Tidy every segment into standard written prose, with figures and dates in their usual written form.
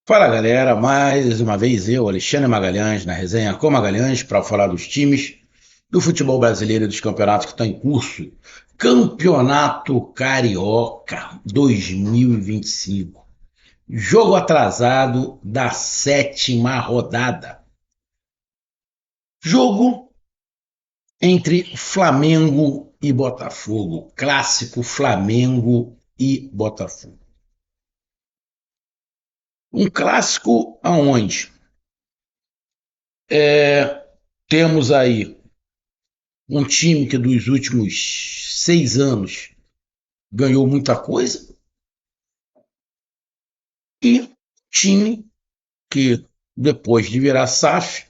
Fala galera, mais uma vez eu, Alexandre Magalhães, na resenha com Magalhães, para falar dos times do futebol brasileiro e dos campeonatos que estão em curso. Campeonato Carioca 2025. Jogo atrasado da sétima rodada. Jogo entre Flamengo e Botafogo. Clássico Flamengo e Botafogo. Um clássico aonde temos aí um time que dos últimos 6 anos ganhou muita coisa e time que depois de virar SAF,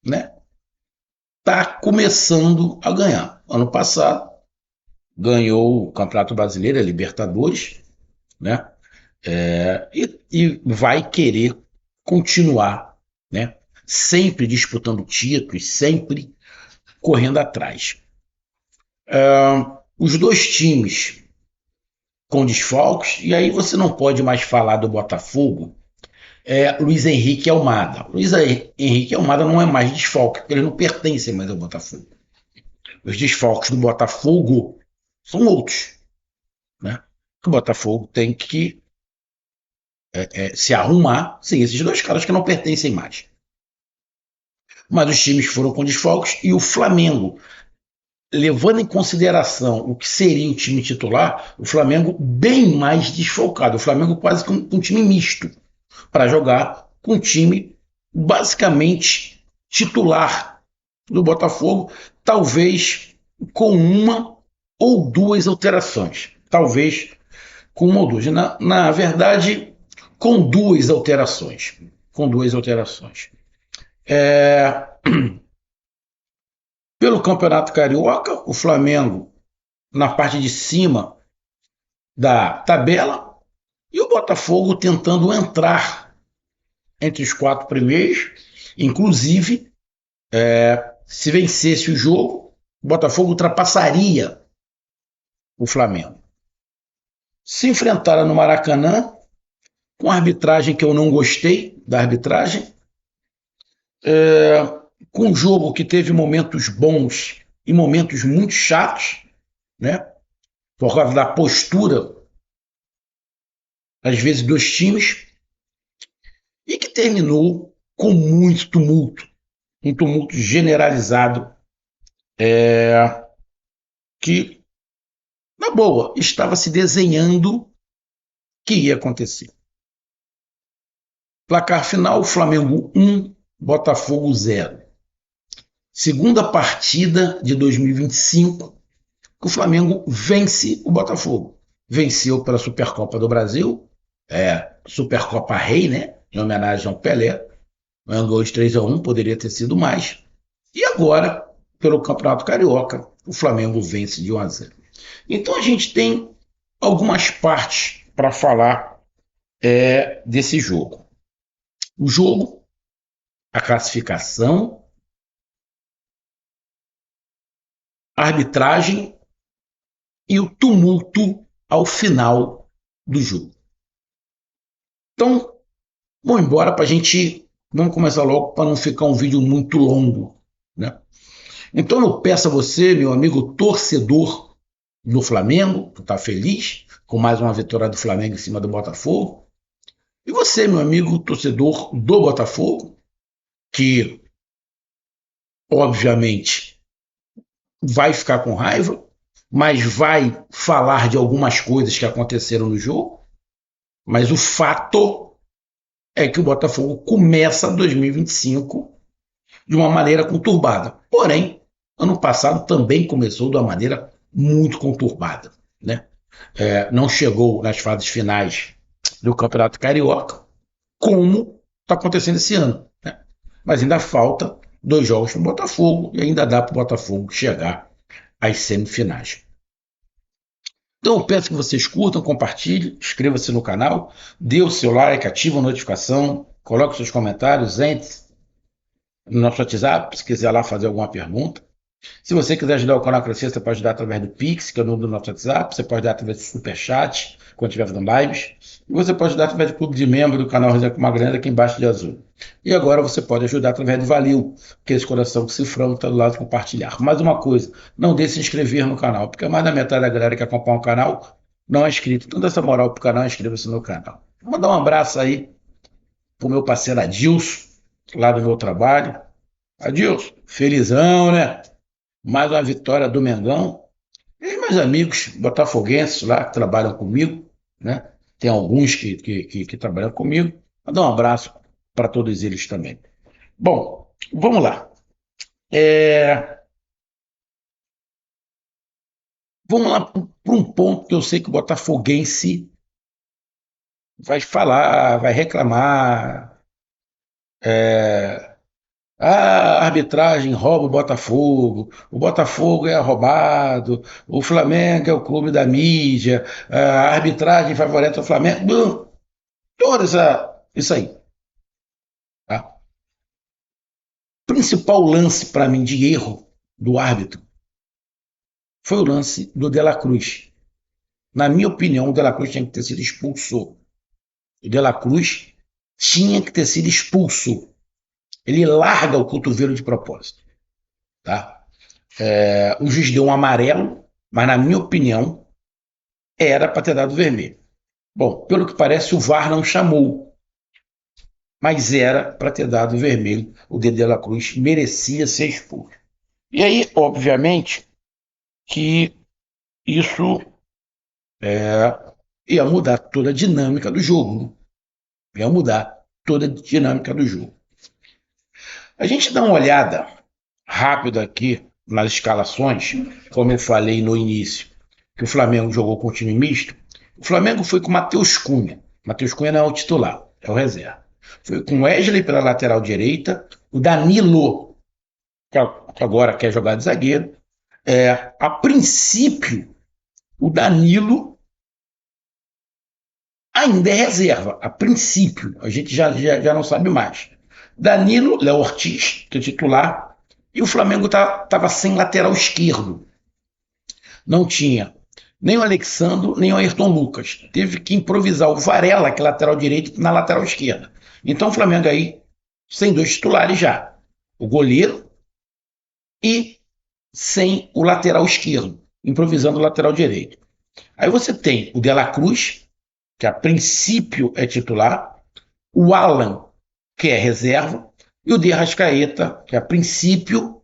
né, está começando a ganhar. Ano passado ganhou o Campeonato Brasileiro, a Libertadores, né, e vai querer continuar, né, sempre disputando títulos, sempre correndo atrás. Os dois times com desfalques, e aí você não pode mais falar do Botafogo, Luiz Henrique Almada. Luiz Henrique Almada não é mais desfalque, porque ele não pertence mais ao Botafogo. Os desfalques do Botafogo são outros, né? O Botafogo tem que se arrumar sem esses dois caras que não pertencem mais. Mas os times foram com desfalques e o Flamengo, levando em consideração o que seria o time titular, o Flamengo bem mais desfalcado. O Flamengo quase com um time misto para jogar com um time basicamente titular do Botafogo, talvez com uma ou duas alterações. Talvez com uma ou duas. Na verdade, com duas alterações. Com duas alterações. Pelo Campeonato Carioca, o Flamengo na parte de cima da tabela e o Botafogo tentando entrar entre os quatro primeiros, inclusive se vencesse o jogo, o Botafogo ultrapassaria o Flamengo. Se enfrentaram no Maracanã, com arbitragem que eu não gostei da arbitragem, com um jogo que teve momentos bons e momentos muito chatos, né? Por causa da postura, às vezes, dos times, e que terminou com muito tumulto, um tumulto generalizado, que, na boa, estava se desenhando que ia acontecer. Placar final: Flamengo 1, Botafogo 0. Segunda partida de 2025 que o Flamengo vence o Botafogo. Venceu pela Supercopa do Brasil, Supercopa Rei, né? Em homenagem ao Pelé. Ganhou de 3-1, poderia ter sido mais. E agora, pelo Campeonato Carioca, o Flamengo vence de 1-0. Então a gente tem algumas partes para falar desse jogo. O jogo, a classificação, a arbitragem e o tumulto ao final do jogo. Então, vamos embora para a gente. Vamos começar logo para não ficar um vídeo muito longo, né? Então eu peço a você, meu amigo torcedor do Flamengo, que está feliz com mais uma vitória do Flamengo em cima do Botafogo, e você, meu amigo torcedor do Botafogo, que obviamente vai ficar com raiva, mas vai falar de algumas coisas que aconteceram no jogo, mas o fato é que o Botafogo começa 2025 de uma maneira conturbada. Porém, ano passado também começou de uma maneira muito conturbada, né? Não chegou nas fases finais do Campeonato Carioca, como está acontecendo esse ano, né? Mas ainda falta 2 jogos para o Botafogo e ainda dá para o Botafogo chegar às semifinais. Então eu peço que vocês curtam, compartilhem, inscreva-se no canal, dê o seu like, ative a notificação, coloque seus comentários, entre no nosso WhatsApp, se quiser lá fazer alguma pergunta. Se você quiser ajudar o canal a crescer, você pode ajudar através do Pix, que é o número do nosso WhatsApp. Você pode ajudar através do Superchat, quando estiver fazendo lives. E você pode ajudar através do clube de membro do canal Resenha com Magrela, aqui embaixo de azul. E agora você pode ajudar através do Valeu, que é esse coração com cifrão que está do lado de compartilhar. Mais uma coisa, não deixe de se inscrever no canal, porque mais da metade da galera que acompanha o canal não é inscrito. Então dá essa moral pro canal, inscreva-se no canal. Vou mandar um abraço aí pro meu parceiro Adilson, lá do meu trabalho. Adilson, felizão, né? Mais uma vitória do Mengão. E meus amigos botafoguenses lá que trabalham comigo, né? Tem alguns que trabalham comigo. Vou dar um abraço para todos eles também. Bom, vamos lá. É, vamos lá para um ponto que eu sei que o botafoguense vai falar, vai reclamar. A arbitragem rouba o Botafogo é roubado, o Flamengo é o clube da mídia, a arbitragem favorece o Flamengo. Toda isso aí. Tá? Principal lance para mim de erro do árbitro foi o lance do De La Cruz. Na minha opinião, o De La Cruz tinha que ter sido expulso. O De La Cruz tinha que ter sido expulso. Ele larga o cotovelo de propósito. Tá? O juiz deu um amarelo, mas na minha opinião, era para ter dado vermelho. Bom, pelo que parece, o VAR não chamou, mas era para ter dado vermelho. O De La Cruz merecia ser expulso. E aí, obviamente, que isso ia mudar toda a dinâmica do jogo. Né? Ia mudar toda a dinâmica do jogo. A gente dá uma olhada rápida aqui nas escalações, como eu falei no início, que o Flamengo jogou com o time misto. O Flamengo foi com o Matheus Cunha. Matheus Cunha não é o titular, é o reserva. Foi com o Wesley pela lateral direita, o Danilo, que agora quer jogar de zagueiro. A princípio, o Danilo ainda é reserva, a princípio. A gente já não sabe mais. Danilo, Léo Ortiz, que é titular, e o Flamengo estava sem lateral esquerdo. Não tinha nem o Alexandro, nem o Ayrton Lucas. Teve que improvisar o Varela, que é lateral direito, na lateral esquerda. Então o Flamengo aí, sem dois titulares já. O goleiro e sem o lateral esquerdo, improvisando o lateral direito. Aí você tem o De La Cruz, que a princípio é titular, o Alan, que é reserva, e o De Arrascaeta, que a princípio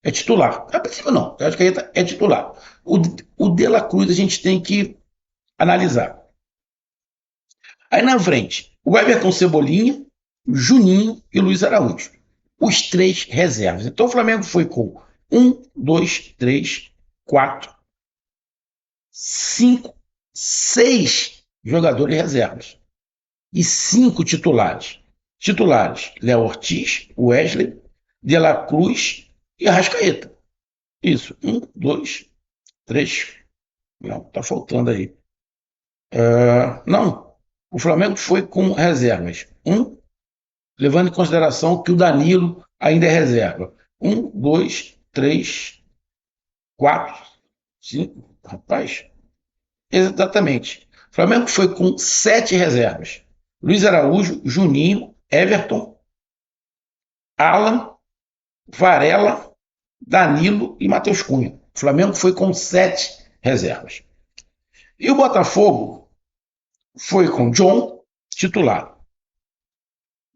é titular. A princípio não, o De Arrascaeta é titular. O De La Cruz a gente tem que analisar. Aí na frente, o Everton Cebolinha, o Juninho e o Luiz Araújo. Os três reservas. Então o Flamengo foi com 1, 2, 3, 4, 5, 6 jogadores reservas. E 5 titulares. Titulares: Léo Ortiz, Wesley, De La Cruz e Arrascaeta. Isso. 1, 2, 3. Não, tá faltando aí. Não. O Flamengo foi com reservas. Levando em consideração que o Danilo ainda é reserva. 1, 2, 3, 4, 5. Rapaz, exatamente. O Flamengo foi com 7 reservas. Luiz Araújo, Juninho, Everton, Alan, Varela, Danilo e Matheus Cunha. O Flamengo foi com 7 reservas. E o Botafogo foi com John, titular.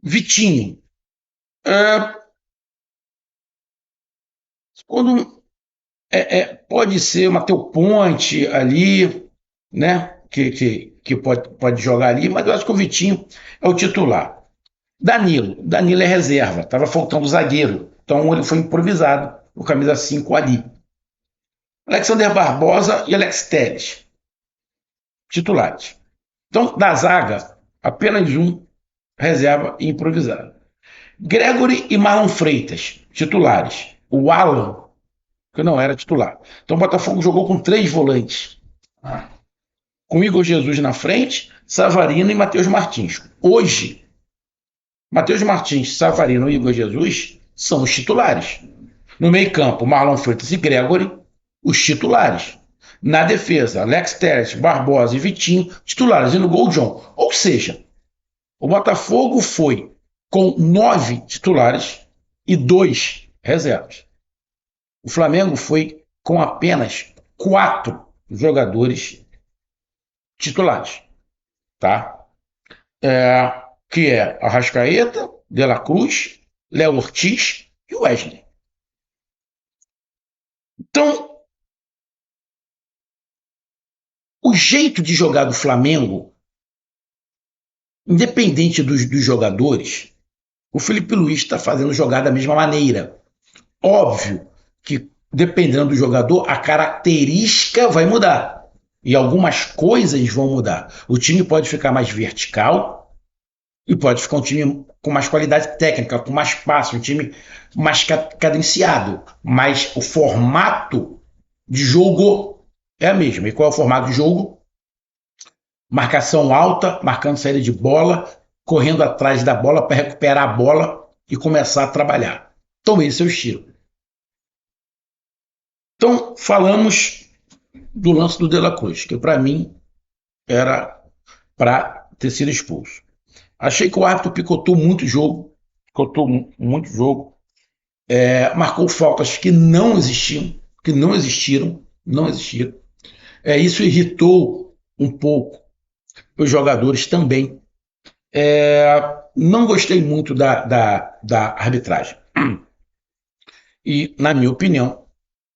Vitinho. Quando pode ser o Matheus Ponte ali, né? Que pode jogar ali, mas eu acho que o Vitinho é o titular. Danilo é reserva, estava faltando zagueiro, então ele foi improvisado, o camisa 5 ali. Alexander Barbosa e Alex Telles, titulares. Então, da zaga, apenas um reserva e improvisado. Gregory e Marlon Freitas, titulares. O Alan, que não era titular. Então o Botafogo jogou com 3 volantes. Com Igor Jesus na frente, Savarino e Matheus Martins. Hoje, Matheus Martins, Savarino e Igor Jesus são os titulares. No meio-campo, Marlon Freitas e Gregory, os titulares. Na defesa, Alex Telles, Barbosa e Vitinho, titulares. E no gol, John. Ou seja, o Botafogo foi com 9 titulares e 2 reservas. O Flamengo foi com apenas 4 jogadores titulares, tá? Que é Arrascaeta, De La Cruz, Léo Ortiz e Wesley. Então, o jeito de jogar do Flamengo, independente dos jogadores, o Felipe Luiz está fazendo jogar da mesma maneira. Óbvio que, dependendo do jogador, a característica vai mudar. E algumas coisas vão mudar. O time pode ficar mais vertical e pode ficar um time com mais qualidade técnica, com mais passe, um time mais cadenciado. Mas o formato de jogo é a mesma. E qual é o formato de jogo? Marcação alta, marcando saída de bola, correndo atrás da bola para recuperar a bola e começar a trabalhar. Então esse é o estilo. Então falamos do lance do De La Cruz, que para mim era para ter sido expulso. Achei que o árbitro picotou muito o jogo, marcou faltas que não existiram. Isso irritou um pouco os jogadores também. Não gostei muito da arbitragem. E, na minha opinião,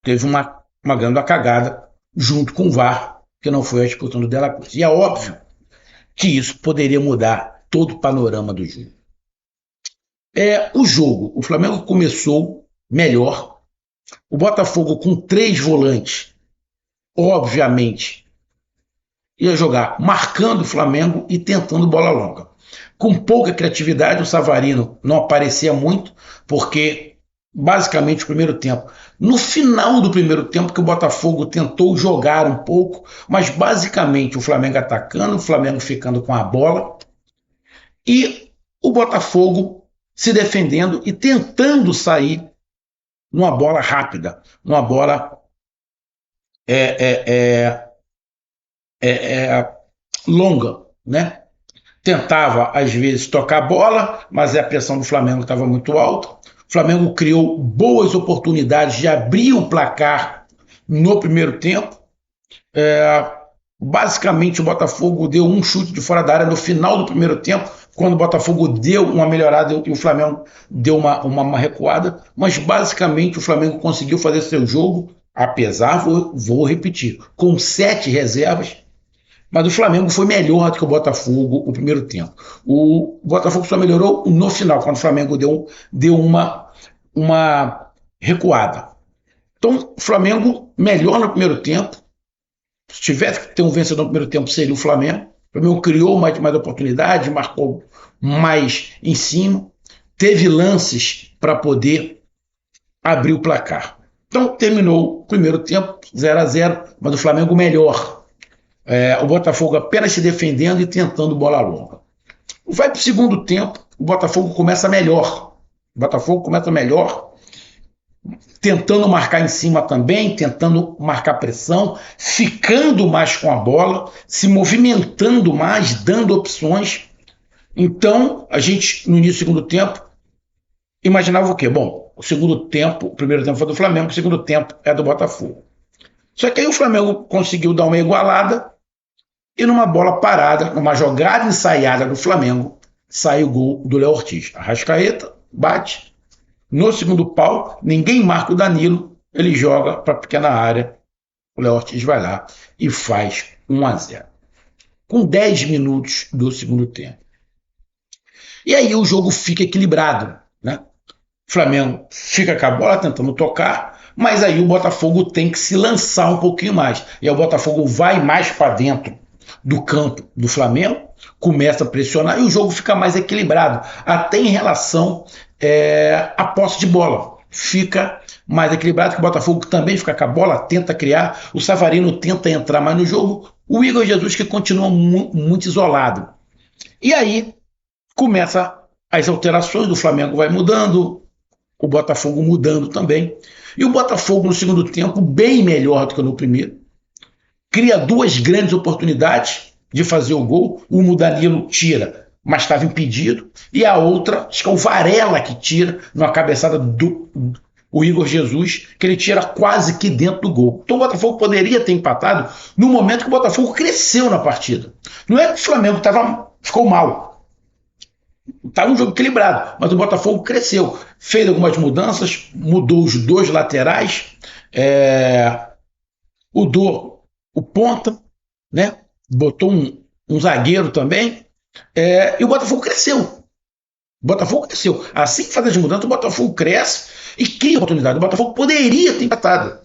teve uma grande cagada junto com o VAR, que não foi a expulsão do De La Cruz. E é óbvio que isso poderia mudar todo o panorama do jogo. O Flamengo começou melhor. O Botafogo, com 3 volantes, obviamente, ia jogar marcando o Flamengo e tentando bola longa. Com pouca criatividade, o Savarino não aparecia muito, porque basicamente o primeiro tempo. No final do primeiro tempo que o Botafogo tentou jogar um pouco, mas basicamente o Flamengo atacando, o Flamengo ficando com a bola e o Botafogo se defendendo e tentando sair numa bola rápida, numa bola longa, né? Tentava, às vezes, tocar a bola, mas a pressão do Flamengo estava muito alta. O Flamengo criou boas oportunidades de abrir o placar no primeiro tempo. Basicamente, o Botafogo deu um chute de fora da área no final do primeiro tempo, quando o Botafogo deu uma melhorada e o Flamengo deu uma recuada. Mas, basicamente, o Flamengo conseguiu fazer seu jogo, apesar, vou repetir, com 7 reservas. Mas o Flamengo foi melhor do que o Botafogo no primeiro tempo. O Botafogo só melhorou no final, quando o Flamengo deu uma recuada. Então, o Flamengo melhor no primeiro tempo. Se tivesse que ter um vencedor no primeiro tempo, seria o Flamengo. O Flamengo criou mais oportunidade, marcou mais em cima, teve lances para poder abrir o placar. Então, terminou o primeiro tempo 0-0, mas o Flamengo melhor. O Botafogo apenas se defendendo e tentando bola longa. Vai para o segundo tempo, o Botafogo começa melhor. Tentando marcar em cima também, tentando marcar pressão, ficando mais com a bola, se movimentando mais, dando opções. Então, a gente, no início do segundo tempo, imaginava o quê? Bom, o primeiro tempo foi do Flamengo, o segundo tempo é do Botafogo. Só que aí o Flamengo conseguiu dar uma igualada e numa bola parada, numa jogada ensaiada do Flamengo, sai o gol do Léo Ortiz. Arrascaeta bate. No segundo pau, ninguém marca o Danilo, ele joga para a pequena área. O Léo Ortiz vai lá e faz 1-0. Com 10 minutos do segundo tempo. E aí o jogo fica equilibrado, né? O Flamengo fica com a bola tentando tocar, mas aí o Botafogo tem que se lançar um pouquinho mais. E aí o Botafogo vai mais para dentro do campo do Flamengo, começa a pressionar e o jogo fica mais equilibrado, até em relação à posse de bola. Fica mais equilibrado, que o Botafogo também fica com a bola, tenta criar, o Savarino tenta entrar mais no jogo, o Igor Jesus que continua muito isolado. E aí começa as alterações, do Flamengo vai mudando, o Botafogo mudando também. E o Botafogo no segundo tempo bem melhor do que no primeiro. Cria duas grandes oportunidades de fazer o gol. Uma o Danilo tira, mas estava impedido. E a outra, acho que é o Varela que tira, numa cabeçada do o Igor Jesus, que ele tira quase que dentro do gol. Então o Botafogo poderia ter empatado no momento que o Botafogo cresceu na partida. Não é que o Flamengo ficou mal. Estava um jogo equilibrado, mas o Botafogo cresceu. Fez algumas mudanças, mudou os dois laterais, mudou o ponta, né? Botou um zagueiro também, e o Botafogo cresceu. O Botafogo cresceu. Assim que faz as mudanças, o Botafogo cresce e cria oportunidade. O Botafogo poderia ter empatado.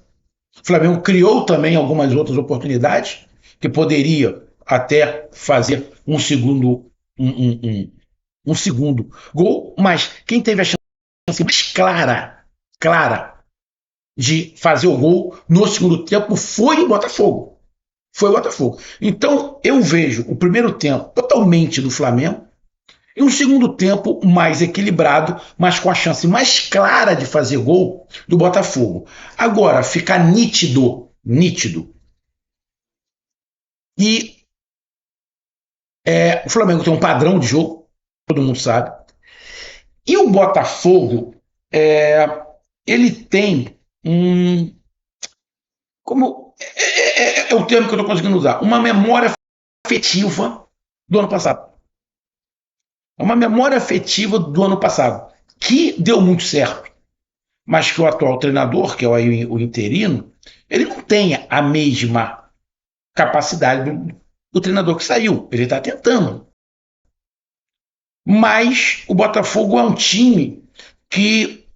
O Flamengo criou também algumas outras oportunidades que poderia até fazer um segundo gol, mas quem teve a chance mais clara de fazer o gol no segundo tempo foi o Botafogo. Foi o Botafogo. Então eu vejo o primeiro tempo totalmente do Flamengo e um segundo tempo mais equilibrado, mas com a chance mais clara de fazer gol do Botafogo. Agora, fica nítido. E o Flamengo tem um padrão de jogo, todo mundo sabe. E o Botafogo, ele tem como é o termo que eu estou conseguindo usar, uma memória afetiva do ano passado. É uma memória afetiva do ano passado, que deu muito certo, mas que o atual treinador, que é o interino, ele não tem a mesma capacidade do treinador que saiu. Ele está tentando. Mas o Botafogo é um time que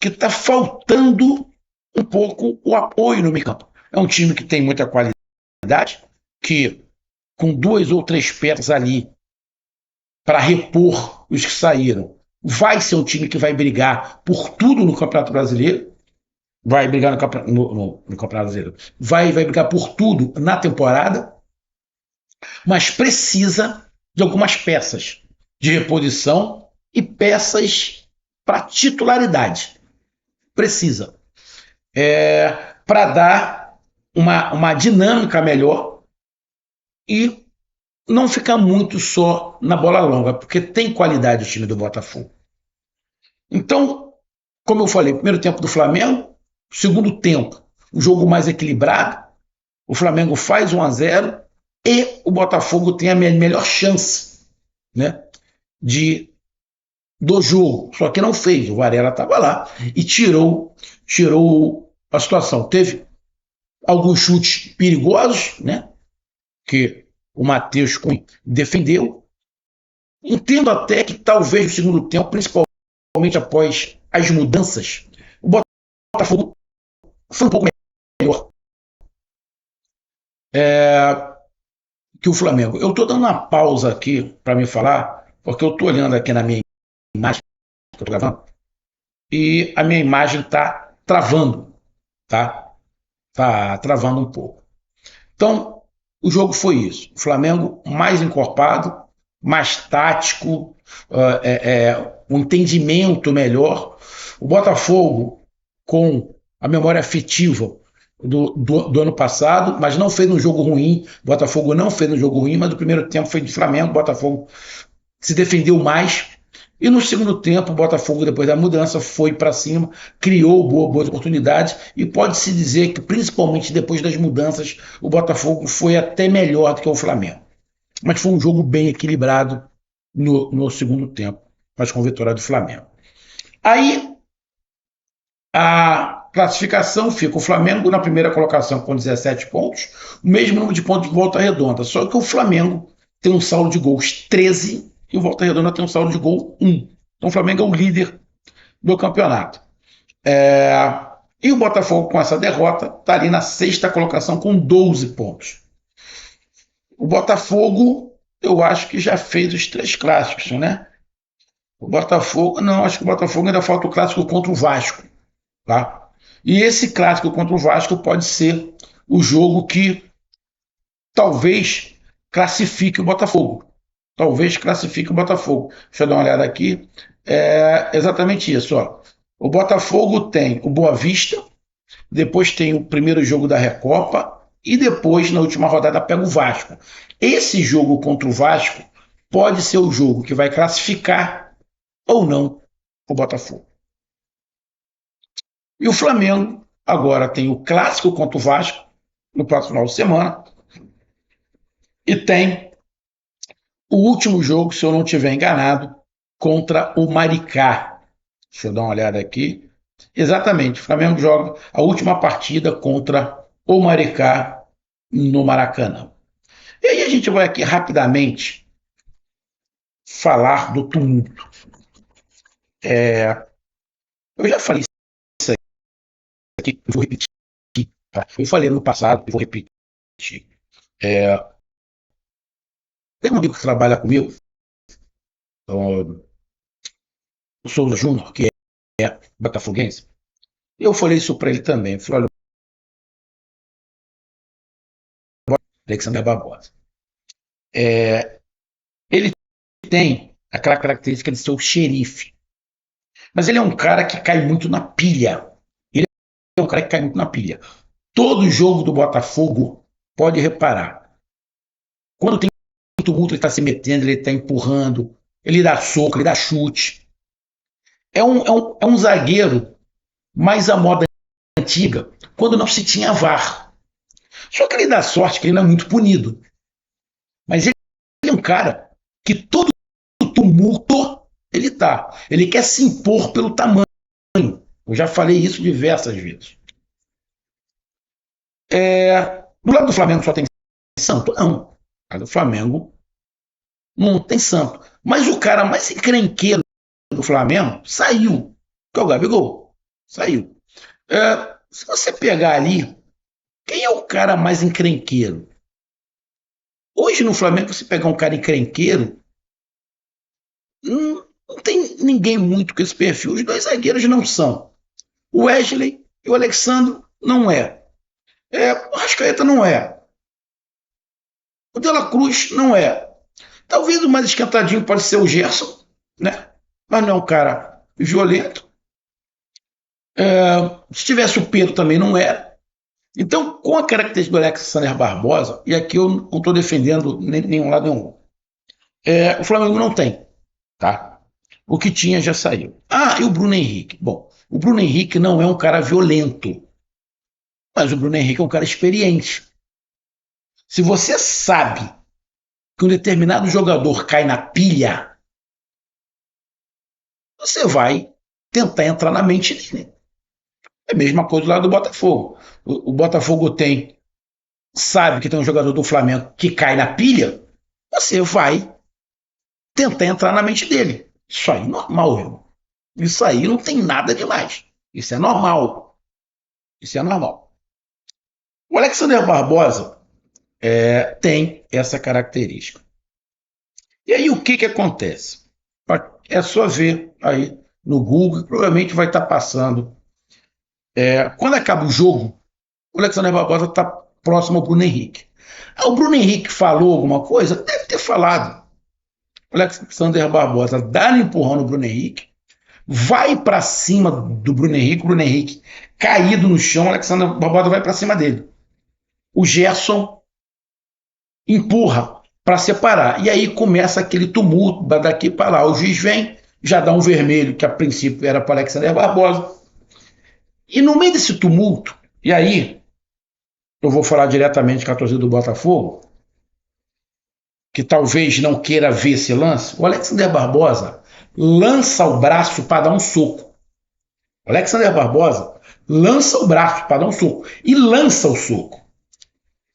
está faltando um pouco o apoio no meio campo. É um time que tem muita qualidade, que com duas ou três peças ali para repor os que saíram, vai ser um time que vai brigar por tudo no Campeonato Brasileiro, vai brigar no Campeonato Brasileiro, vai brigar por tudo na temporada, mas precisa de algumas peças de reposição e peças para titularidade. Precisa. Para dar uma dinâmica melhor e não ficar muito só na bola longa, porque tem qualidade o time do Botafogo. Então, como eu falei, primeiro tempo do Flamengo, segundo tempo, um jogo mais equilibrado, o Flamengo faz 1-0 e o Botafogo tem a melhor chance, né, do jogo, só que não fez, o Varela estava lá e tirou a situação. Teve alguns chutes perigosos, né, que o Matheus Cunha defendeu. Entendo até que talvez no segundo tempo, principalmente após as mudanças, o Botafogo foi um pouco melhor que o Flamengo. Eu estou dando uma pausa aqui para me falar, porque eu estou olhando aqui na minha imagem que eu estou gravando e a minha imagem está travando, tá? Está travando um pouco. Então, o jogo foi isso. O Flamengo mais encorpado, mais tático, um entendimento melhor. O Botafogo com a memória afetiva do ano passado, mas não fez um jogo ruim. O Botafogo não fez um jogo ruim, mas o primeiro tempo foi de Flamengo. O Botafogo se defendeu mais. E no segundo tempo, o Botafogo, depois da mudança, foi para cima, criou boas oportunidades e pode-se dizer que, principalmente depois das mudanças, o Botafogo foi até melhor do que o Flamengo. Mas foi um jogo bem equilibrado no segundo tempo, mas com vitória do Flamengo. Aí, a classificação fica o Flamengo na primeira colocação com 17 pontos, o mesmo número de pontos de Volta Redonda, só que o Flamengo tem um saldo de gols 13 e o Volta Redonda tem um saldo de gol 1. Então o Flamengo é o líder do campeonato. E o Botafogo, com essa derrota, está ali na sexta colocação com 12 pontos. O Botafogo, eu acho que já fez os 3 clássicos, né? O Botafogo, não, acho que o Botafogo ainda falta o clássico contra o Vasco, tá? E esse clássico contra o Vasco pode ser o jogo que talvez classifique o Botafogo. Talvez classifique o Botafogo. Deixa eu dar uma olhada aqui. É exatamente isso, ó. O Botafogo tem o Boa Vista, depois tem o primeiro jogo da Recopa e depois, na última rodada, pega o Vasco. Esse jogo contra o Vasco pode ser o jogo que vai classificar ou não o Botafogo. E o Flamengo agora tem o clássico contra o Vasco no próximo final de semana e tem o último jogo, se eu não estiver enganado, contra o Maricá. Deixa eu dar uma olhada aqui. Exatamente, o Flamengo joga a última partida contra o Maricá no Maracanã. E aí a gente vai aqui rapidamente falar do tumulto. Eu já falei isso aqui, vou repetir. Tá? Eu falei no passado, vou repetir. É, tem um amigo que trabalha comigo, o Souza Júnior, que é botafoguense. Eu falei isso para ele também. Eu falei, olha, Alexandre Barbosa. Ele tem aquela característica de ser o xerife. Mas ele é um cara que cai muito na pilha. Ele é um cara que cai muito na pilha. Todo jogo do Botafogo, pode reparar, quando tem tumulto, ele está se metendo, ele está empurrando, ele dá soco, ele dá chute. É um zagueiro mais à moda antiga, quando não se tinha VAR. Só que ele dá sorte que ele não é muito punido. Mas ele é um cara que todo tumulto ele tá. Ele quer se impor pelo tamanho. Eu já falei isso diversas vezes. Do lado do Flamengo só tem santo? Não. Do lado do Flamengo não tem santo. Mas o cara mais encrenqueiro do Flamengo saiu, que é o Gabigol. Saiu. Se você pegar ali, quem é o cara mais encrenqueiro? Hoje no Flamengo, você pegar um cara encrenqueiro, não tem ninguém muito com esse perfil. Os dois zagueiros não são. O Wesley e o Alexandre não é. O Rascaeta não é. O De La Cruz não é. Talvez o mais esquentadinho pode ser o Gerson, né? Mas não é um cara violento. Se tivesse o Pedro também não era. Então, com a característica do Alexander Barbosa, e aqui eu não estou defendendo nenhum lado nenhum, o Flamengo não tem, tá? O que tinha já saiu. Ah, e o Bruno Henrique? Bom, o Bruno Henrique não é um cara violento, mas o Bruno Henrique é um cara experiente. Se você sabe que um determinado jogador cai na pilha, você vai tentar entrar na mente dele. É a mesma coisa lá do Botafogo. O Botafogo sabe que tem um jogador do Flamengo que cai na pilha, você vai tentar entrar na mente dele. Isso aí é normal, irmão. Isso aí não tem nada demais. Isso é normal. Isso é normal. O Alexander Barbosa tem essa característica. E aí o que acontece? É só ver aí no Google, provavelmente vai estar passando. Quando acaba o jogo, o Alexander Barbosa está próximo ao Bruno Henrique. O Bruno Henrique falou alguma coisa? Deve ter falado. O Alexander Barbosa dá um empurrão no Bruno Henrique, vai para cima do o Bruno Henrique caído no chão, o Alexander Barbosa vai para cima dele. O Gerson empurra para separar. E aí começa aquele tumulto daqui para lá. O juiz vem, já dá um vermelho, que a princípio era para o Alexander Barbosa. E no meio desse tumulto, e aí eu vou falar diretamente com a torcida do Botafogo, que talvez não queira ver esse lance, o Alexander Barbosa lança o braço para dar um soco. O Alexander Barbosa lança o braço para dar um soco. E lança o soco.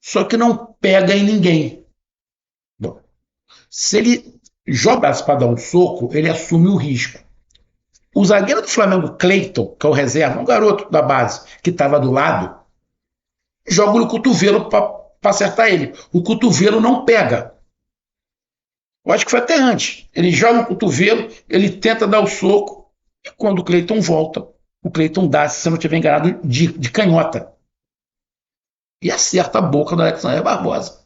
Só que não pega em ninguém. Bom, se ele joga o braço para dar um soco, ele assume o risco. O zagueiro do Flamengo, Cleiton, que é o reserva, um garoto da base que estava do lado, joga no cotovelo para acertar ele. O cotovelo não pega. Eu acho que foi até antes. Ele joga o cotovelo, ele tenta dar o soco, e quando o Cleiton volta, o Cleiton dá, se você não estiver enganado, de canhota. E acerta a boca do Alexander Barbosa.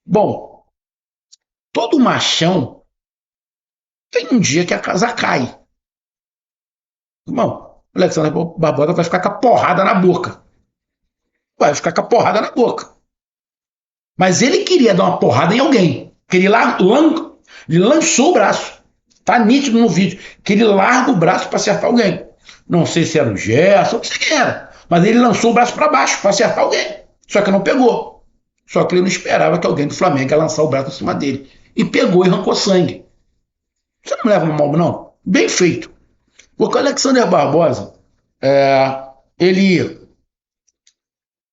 Bom, todo machão tem um dia que a casa cai. Irmão, o Alexander Barbosa vai ficar com a porrada na boca. Vai ficar com a porrada na boca. Mas ele queria dar uma porrada em alguém. Que ele lançou o braço. Tá nítido no vídeo. Que ele larga o braço para acertar alguém. Não sei se era o Gerson, não sei quem era. Mas ele lançou o braço para baixo para acertar alguém. Só que não pegou. Só que ele não esperava que alguém do Flamengo ia lançar o braço em cima dele. E pegou e arrancou sangue. Você não me leva mal, não? Bem feito. Porque o Alexander Barbosa, ele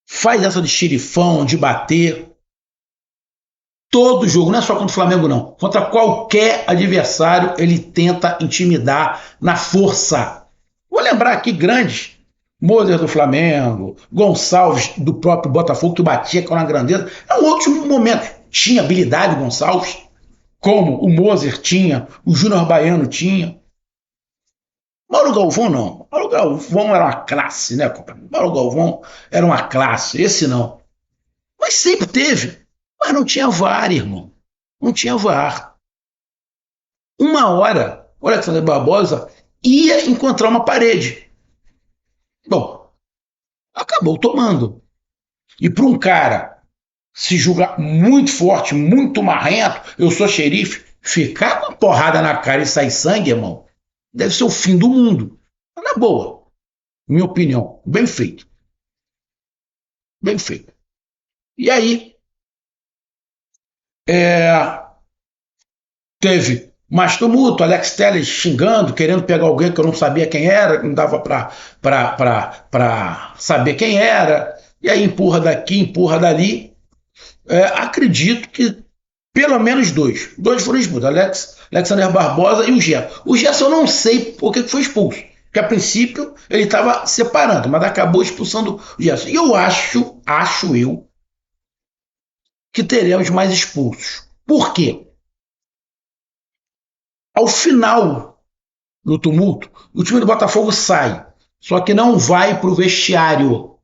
faz essa de xerifão, de bater. Todo jogo, não é só contra o Flamengo, não. Contra qualquer adversário, ele tenta intimidar na força. Vou lembrar aqui grandes. Moser do Flamengo, Gonçalves do próprio Botafogo, que batia com a grandeza. É um outro momento. Tinha habilidade Gonçalves, como o Moser tinha, o Júnior Baiano tinha. Mauro Galvão não. Mauro Galvão era uma classe, né, companheiro? Mauro Galvão era uma classe, esse não. Mas sempre teve. Mas não tinha VAR, irmão. Não tinha VAR. Uma hora, o Alexander Barbosa ia encontrar uma parede. Bom, acabou tomando. E para um cara se julgar muito forte, muito marrento, eu sou xerife, ficar com a porrada na cara e sair sangue, irmão, deve ser o fim do mundo. Mas na boa, minha opinião, bem feito. Bem feito. E aí, teve mais tumulto, Alex Telles xingando, querendo pegar alguém que eu não sabia quem era, não dava para saber quem era, e aí empurra daqui, empurra dali. Acredito que pelo menos dois. Dois foram expulsos, Alexander Barbosa e o Gerson. O Gerson eu não sei por que foi expulso, porque a princípio ele estava separando, mas acabou expulsando o Gerson. E eu acho eu, que teremos mais expulsos. Por quê? Ao final do tumulto, o time do Botafogo sai, só que não vai para o vestiário,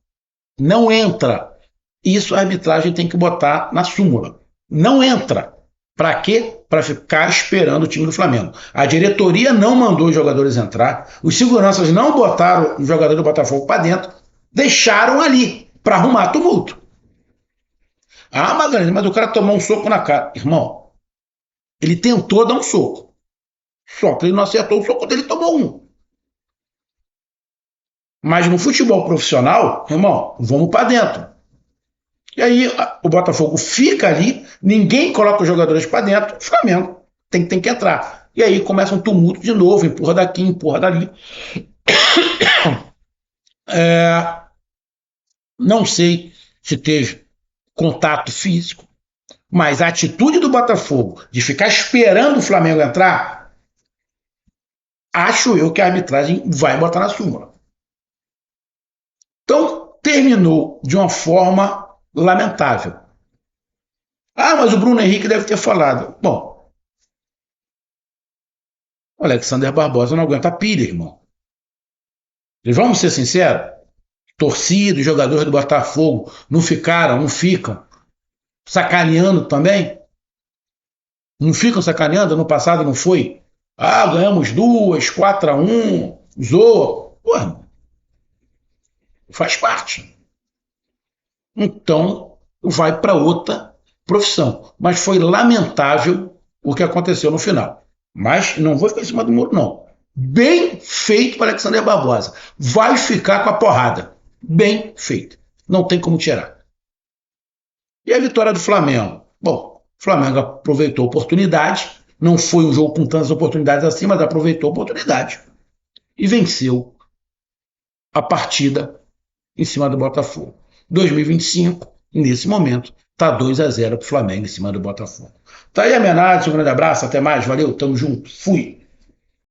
não entra. Isso a arbitragem tem que botar na súmula. Não entra. Para quê? Para ficar esperando o time do Flamengo. A diretoria não mandou os jogadores entrar, os seguranças não botaram os jogadores do Botafogo para dentro, deixaram ali para arrumar tumulto. Ah, Magalhães, mas o cara tomou um soco na cara. Irmão, ele tentou dar um soco. Só que ele não acertou o soco dele, tomou um. Mas no futebol profissional, irmão, vamos para dentro. E aí o Botafogo fica ali, ninguém coloca os jogadores para dentro, o Flamengo tem que entrar. E aí começa um tumulto de novo, empurra daqui, empurra dali. Não sei se teve contato físico, mas a atitude do Botafogo de ficar esperando o Flamengo entrar, acho eu que a arbitragem vai botar na súmula. Então, terminou de uma forma lamentável. Ah, mas o Bruno Henrique deve ter falado. Bom, o Alexander Barbosa não aguenta a pilha, irmão. E vamos ser sinceros, torcida, jogadores do Botafogo não ficaram, não ficam sacaneando também? Não ficam sacaneando? No passado não foi? Ah, ganhamos 4-1, zoa. Pô, faz parte. Então, vai para outra profissão. Mas foi lamentável o que aconteceu no final. Mas não vou ficar em cima do muro, não. Bem feito para Alexander Barbosa. Vai ficar com a porrada. Bem feito. Não tem como tirar. E a vitória do Flamengo? Bom, o Flamengo aproveitou a oportunidade. Não foi um jogo com tantas oportunidades assim, mas aproveitou a oportunidade. E venceu a partida em cima do Botafogo. 2025, nesse momento, está 2-0 para o Flamengo em cima do Botafogo. Tá aí a minha análise, um grande abraço, até mais, valeu, tamo junto, fui.